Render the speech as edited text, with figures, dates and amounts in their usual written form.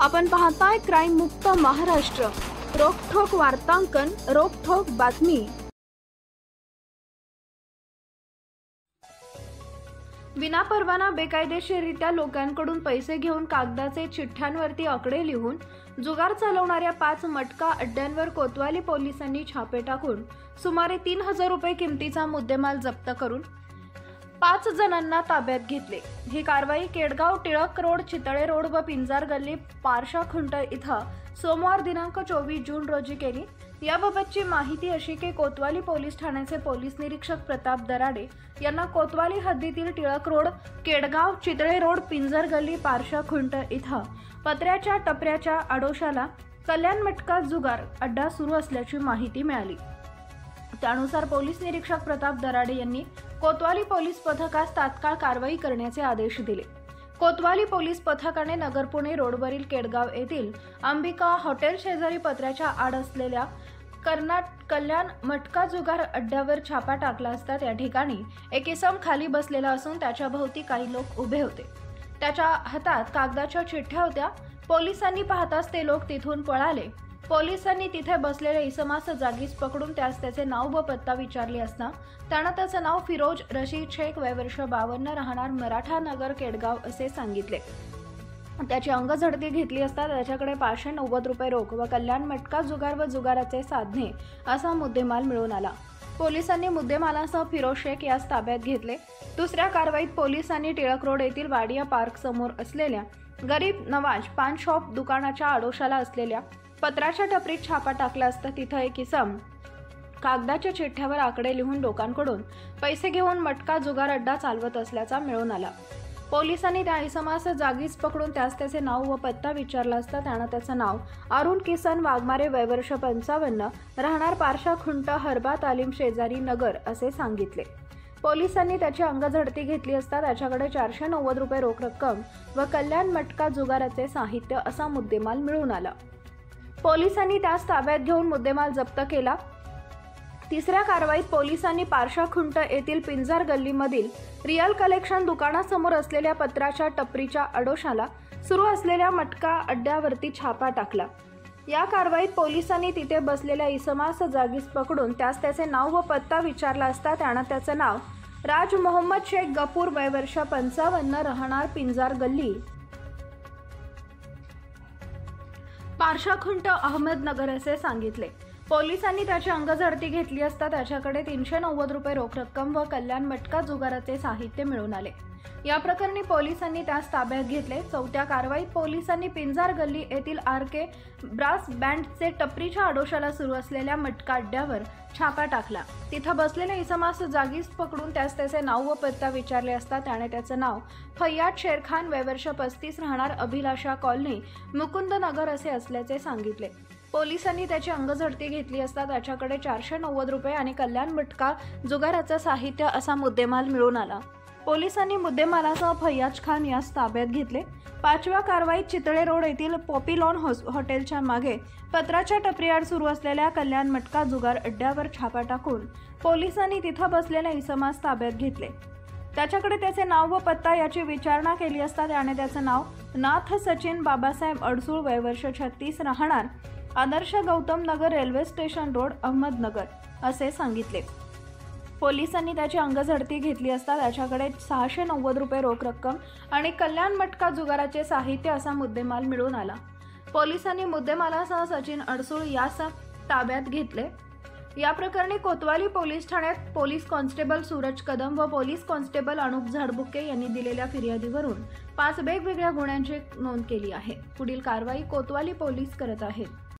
आपण पाहताय क्राईम मुक्त महाराष्ट्र, रोखठोक वार्तांकन, रोखठोक बातमी। विनापरवाना बेकायदेशीररित्या लोकांकडून पैसे घेऊन कागदाचे चिठ्ठ्यांवरती आकडे लिहून जुगार चालवणाऱ्या 5 मटका अड्ड्यांवर कोतवाली पोलिसांनी छापे टाकून सुमारे 3000 रुपये किमतीचा मुद्देमाल जप्त करून 5 जणांना ताब्यात घेतले। ही कारवाई केडगाव टिळक रोड, चितळे रोड व पिंजार गल्ली, पारशा खुंट इथं सोमवार दिनांक 24 जून रोजी केली। याबाबतची माहिती अशी की कोतवाली पोलीस ठाण्याचे पोलीस निरीक्षक प्रताप दराडे यांना कोतवाली हद्दीतील टिळक रोड, केडगाव, चितळे रोड, पिंजर गल्ली, पारशा खुंट इथं पत्र्याच्या टपऱ्याच्या आडोशाला कल्याण मटका जुगार अड्डा सुरू असल्याची माहिती मिळाली। त्यानुसार पोलीस निरीक्षक प्रताप दराडे यांनी कोतवाली पोलीस पथकास तात्काळ कारवाई करण्याचे आदेश दिले। कोतवाली पोलीस पथकाने नगर पुणे रोडवरील केडगाव येथील अंबिका हॉटेल शेजारी पत्र्याच्या आड असलेल्या कल्याण मटका जुगार अड्ड्यावर छापा टाकला असता त्या ठिकाणी एक इसम खाली बसलेला असून त्याच्या भोवती काही लोक उभे होते। त्याच्या हातात कागदाच्या चिठ्ठ्या होत्या। पोलिसांनी पाहताच ते लोक तिथून पळाले। पोलिसांनी तिथे बसलेल्या इसमास जागीच पकडून त्याचे नाव व पत्ता विचारले असता त्यानं त्याचं नाव फिरोज रशीद शेख, वय वर्ष 52, राहणार मराठा नगर, केडगाव असे सांगितले। त्याची अंगझडती घेतली असता त्याच्याकडे 590 रुपये रोख व कल्याण मटका जुगार व जुगाराचे साधने असा मुद्देमाल मिळून आला। पोलिसांनी मुद्देमालासह फिरोज शेख यास ताब्यात घेतले। दुसऱ्या कारवाईत पोलिसांनी टिळक रोड येथील वाडिया पार्क समोर असलेल्या गरीब नवाज पान शॉप दुकानाच्या आडोशाला असलेल्या पत्राच्या टपरीत छापा टाकला असता तिथं एक इसम कागदाच्या चिठ्ठ्यावर आकडे लिहून लोकांकडून पैसे घेऊन मटका जुगार अड्डा चालवत असल्याचा मिळून आला। पोलिसांनी त्या इसमास जागीच पकडून त्याचे नाव व पत्ता विचारला असता त्यानं त्याचं नाव अरुण किसन वाघमारे, वय वर्ष 55, राहणार पारशा खुंट, हरबा तालीम शेजारी, नगर असे सांगितले। पोलिसांनी त्याची अंगझडती घेतली असता त्याच्याकडे 490 रुपये रोख रक्कम व कल्याण मटका जुगाराचे साहित्य असा मुद्देमाल मिळून आला। पोलिसांनी त्यास ताब्यात घेऊन मुद्देमाल जप्त केला। तिसऱ्या कारवाईत पोलिसांनी पारशा खुंट येथील पिंजार गल्लीमधील रिअल कलेक्शन दुकानासमोर असलेल्या पत्राच्या टपरीच्या आडोशाला सुरू असलेल्या मटका अड्ड्यावरती छापा टाकला। या कारवाईत पोलिसांनी तिथे बसलेल्या इसमास जागीच पकडून त्याचे नाव व पत्ता विचारला असता त्यानं त्याचं नाव राज मोहम्मद शेख गफूर, वय वर्ष 55, राहणार पिंजार गल्ली, पारशा खुंट, अहमदनगर असे सांगितले। पोलिसांनी त्याची अंगझडती घेतली असता त्याच्याकडे 390 रुपये रोख रक्कम व कल्याण मटका जुगाराचे साहित्य मिळून आले। या प्रकरणी पोलिसांनी त्यास ताब्यात घेतले। चौथ्या कारवाईत पोलिसांनी पिंजार गल्ली येथील आरके ब्रास बँडचे टपरीच्या आडोशाला सुरू असलेल्या मटका अड्ड्यावर छापा टाकला। तिथं बसलेल्या इसमास जागीच पकडून त्याचे नाव व पत्ता विचारले असता त्याने त्याचं नाव फैयाद शेरखान, वय वर्ष 35, राहणार अभिलाषा कॉलनी, मुकुंद नगर असे असल्याचे सांगितले। पोलिसांनी त्याची अंगझडती घेतली असता त्याच्याकडे 490 रुपये आणि कल्याण मटका जुगाराचं साहित्य असा मुद्देमाल मिळून आला। पोलिसांनी मुद्देमालासह फैयाज खान यास ताब्यात घेतले। 5व्या कारवाईत चितळे रोड येथील पॉपिलॉन हॉटेलच्या मागे पत्राच्या टपरीआड सुरू असलेल्या कल्याण मटका जुगार अड्ड्यावर छापा टाकून पोलिसांनी तिथं बसलेल्या इसमास ताब्यात घेतले। त्याच्याकडे त्याचे नाव व पत्ता याची विचारणा केली असता त्याने त्याचं नाव नाथ सचिन बाबासाहेब अडसूळ, वय वर्ष 36, राहणार आदर्श Gautam Nagar, railway station road, Ahmednagar असे सांगितले। पोलिसांनी त्याची अंगझडती घेतली असता त्याच्याकडे 690 रुपये रोख रक्कम आणि कल्याण मटका जुगाराचे साहित्य असा मुद्देमाल मिळून आला। पोलिसांनी मुद्देमालासह सचिन अडसूळ यास ताब्यात घेतले। या प्रकरणी कोतवाली पोलीस ठाण्यात पोलीस कॉन्स्टेबल सूरज कदम व पोलीस कॉन्स्टेबल अनुप झाडबुके यांनी दिलेल्या फिर्यादीवरून 5 वेगवेगळ्या गुन्ह्यांची नोंद केली आहे। पुढील कारवाई कोतवाली पोलीस करत आहेत।